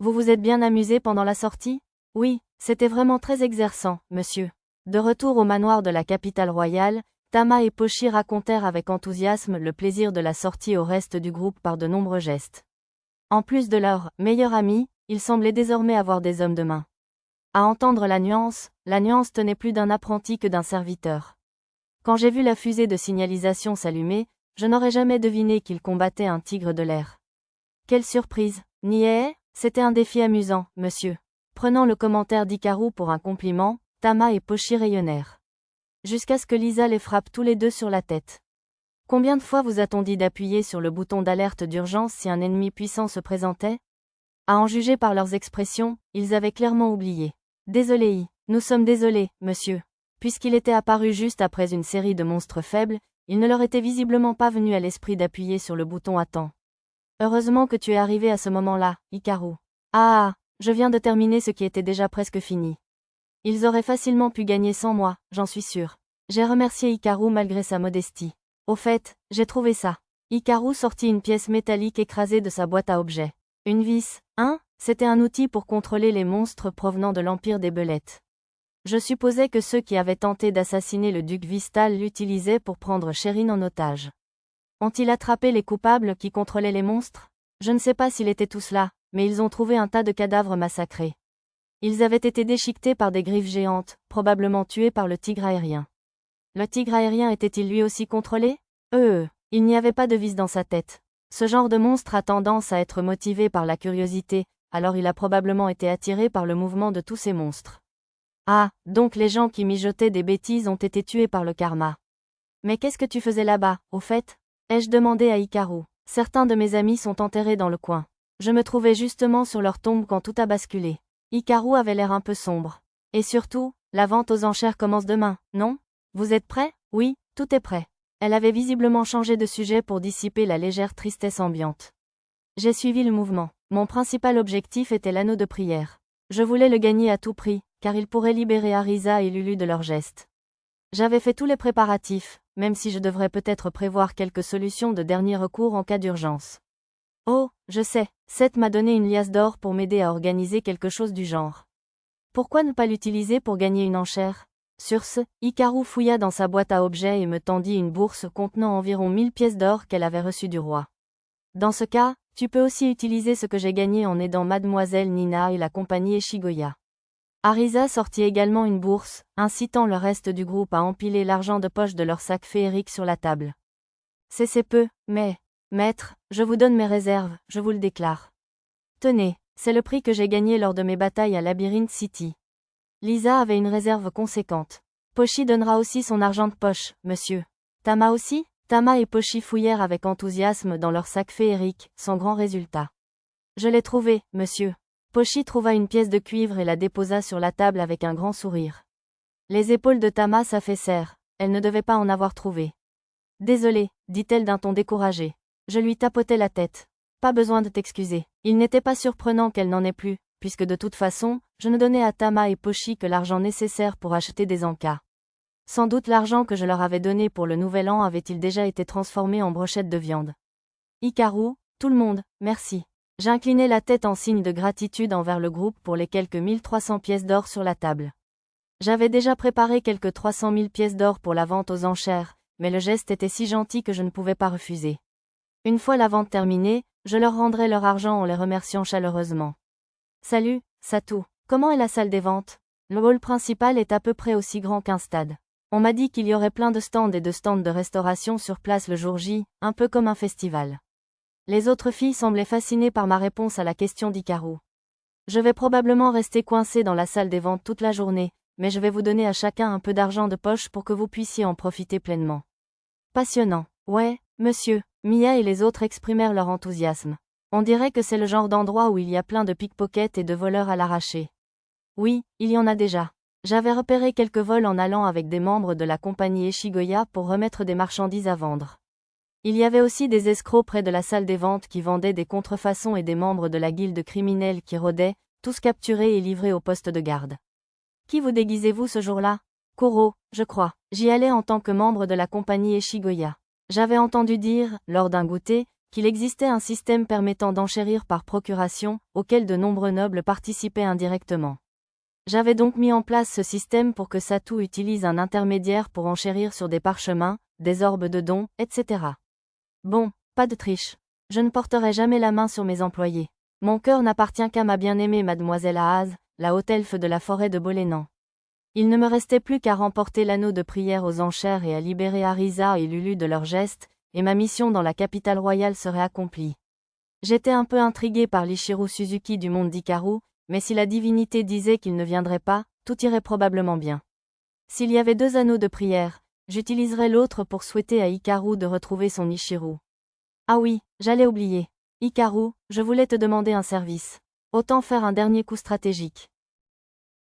Vous vous êtes bien amusé pendant la sortie? Oui, c'était vraiment très exerçant, monsieur. De retour au manoir de la capitale royale, Tama et Pochi racontèrent avec enthousiasme le plaisir de la sortie au reste du groupe par de nombreux gestes. En plus de leur meilleur ami, ils semblaient désormais avoir des hommes de main. À entendre la nuance tenait plus d'un apprenti que d'un serviteur. Quand j'ai vu la fusée de signalisation s'allumer, je n'aurais jamais deviné qu'il combattait un tigre de l'air. Quelle surprise! Niais, c'était un défi amusant, monsieur. Prenant le commentaire d'Hikaru pour un compliment, Tama et Pochi rayonnèrent. Jusqu'à ce que Lisa les frappe tous les deux sur la tête. Combien de fois vous a-t-on dit d'appuyer sur le bouton d'alerte d'urgence si un ennemi puissant se présentait? À en juger par leurs expressions, ils avaient clairement oublié. Désolé, nous sommes désolés, monsieur. Puisqu'il était apparu juste après une série de monstres faibles, il ne leur était visiblement pas venu à l'esprit d'appuyer sur le bouton à temps. Heureusement que tu es arrivé à ce moment-là, Hikaru. Ah, je viens de terminer ce qui était déjà presque fini. Ils auraient facilement pu gagner sans moi, j'en suis sûr. J'ai remercié Hikaru malgré sa modestie. Au fait, j'ai trouvé ça. Hikaru sortit une pièce métallique écrasée de sa boîte à objets. Une vis, hein? C'était un outil pour contrôler les monstres provenant de l'Empire des Belettes. Je supposais que ceux qui avaient tenté d'assassiner le duc Vistal l'utilisaient pour prendre Sherin en otage. Ont-ils attrapé les coupables qui contrôlaient les monstres? Je ne sais pas s'ils étaient tous là, mais ils ont trouvé un tas de cadavres massacrés. Ils avaient été déchiquetés par des griffes géantes, probablement tués par le tigre aérien. Le tigre aérien était-il lui aussi contrôlé? Il n'y avait pas de vis dans sa tête. Ce genre de monstre a tendance à être motivé par la curiosité, alors il a probablement été attiré par le mouvement de tous ces monstres. Ah, donc les gens qui mijotaient des bêtises ont été tués par le karma. Mais qu'est-ce que tu faisais là-bas, au fait? Ai-je demandé à Hikaru. Certains de mes amis sont enterrés dans le coin. Je me trouvais justement sur leur tombe quand tout a basculé. Hikaru avait l'air un peu sombre. Et surtout, la vente aux enchères commence demain, non? Vous êtes prêts? Oui, tout est prêt. Elle avait visiblement changé de sujet pour dissiper la légère tristesse ambiante. J'ai suivi le mouvement. Mon principal objectif était l'anneau de prière. Je voulais le gagner à tout prix, car il pourrait libérer Arisa et Lulu de leurs gestes. J'avais fait tous les préparatifs, même si je devrais peut-être prévoir quelques solutions de dernier recours en cas d'urgence. Oh, je sais, Seth m'a donné une liasse d'or pour m'aider à organiser quelque chose du genre. Pourquoi ne pas l'utiliser pour gagner une enchère? Sur ce, Hikaru fouilla dans sa boîte à objets et me tendit une bourse contenant environ 1000 pièces d'or qu'elle avait reçues du roi. Dans ce cas, tu peux aussi utiliser ce que j'ai gagné en aidant Mademoiselle Nina et la compagnie Eshigoya. Arisa sortit également une bourse, incitant le reste du groupe à empiler l'argent de poche de leur sac féerique sur la table. C'est peu, mais, maître, je vous donne mes réserves, je vous le déclare. Tenez, c'est le prix que j'ai gagné lors de mes batailles à Labyrinth City. Lisa avait une réserve conséquente. Pochi donnera aussi son argent de poche, monsieur. Tama aussi? Tama et Pochi fouillèrent avec enthousiasme dans leur sac féerique, sans grand résultat. Je l'ai trouvé, monsieur. Pochi trouva une pièce de cuivre et la déposa sur la table avec un grand sourire. Les épaules de Tama s'affaissèrent, elle ne devait pas en avoir trouvé. Désolée, dit-elle d'un ton découragé. Je lui tapotai la tête. Pas besoin de t'excuser. Il n'était pas surprenant qu'elle n'en ait plus, puisque de toute façon, je ne donnais à Tama et Pochi que l'argent nécessaire pour acheter des encas. Sans doute l'argent que je leur avais donné pour le nouvel an avait-il déjà été transformé en brochettes de viande. Hikaru, tout le monde, merci. J'inclinai la tête en signe de gratitude envers le groupe pour les quelques 1300 pièces d'or sur la table. J'avais déjà préparé quelques 300 000 pièces d'or pour la vente aux enchères, mais le geste était si gentil que je ne pouvais pas refuser. Une fois la vente terminée, je leur rendrai leur argent en les remerciant chaleureusement. Salut, Satou, comment est la salle des ventes? Le hall principal est à peu près aussi grand qu'un stade. On m'a dit qu'il y aurait plein de stands et de stands de restauration sur place le jour J, un peu comme un festival. Les autres filles semblaient fascinées par ma réponse à la question d'Hikaru. Je vais probablement rester coincée dans la salle des ventes toute la journée, mais je vais vous donner à chacun un peu d'argent de poche pour que vous puissiez en profiter pleinement. Passionnant. Ouais, monsieur, Mia et les autres exprimèrent leur enthousiasme. On dirait que c'est le genre d'endroit où il y a plein de pickpockets et de voleurs à l'arraché. Oui, il y en a déjà. J'avais repéré quelques vols en allant avec des membres de la compagnie Eshigoya pour remettre des marchandises à vendre. Il y avait aussi des escrocs près de la salle des ventes qui vendaient des contrefaçons et des membres de la guilde criminelle qui rôdaient, tous capturés et livrés au poste de garde. Qui vous déguisez-vous ce jour-là? Koro, je crois. J'y allais en tant que membre de la compagnie Eshigoya. J'avais entendu dire, lors d'un goûter, qu'il existait un système permettant d'enchérir par procuration, auquel de nombreux nobles participaient indirectement. J'avais donc mis en place ce système pour que Satou utilise un intermédiaire pour enchérir sur des parchemins, des orbes de dons, etc. Bon, pas de triche. Je ne porterai jamais la main sur mes employés. Mon cœur n'appartient qu'à ma bien-aimée mademoiselle Ahaz, la haute elfe de la forêt de Bolénan. Il ne me restait plus qu'à remporter l'anneau de prière aux enchères et à libérer Arisa et Lulu de leurs gestes, et ma mission dans la capitale royale serait accomplie. J'étais un peu intrigué par l'Ichiro Suzuki du monde d'Ikaru, mais si la divinité disait qu'il ne viendrait pas, tout irait probablement bien. S'il y avait 2 anneaux de prière, j'utiliserais l'autre pour souhaiter à Ikaru de retrouver son Ichiro. Ah oui, j'allais oublier. Ikaru, je voulais te demander un service. Autant faire un dernier coup stratégique.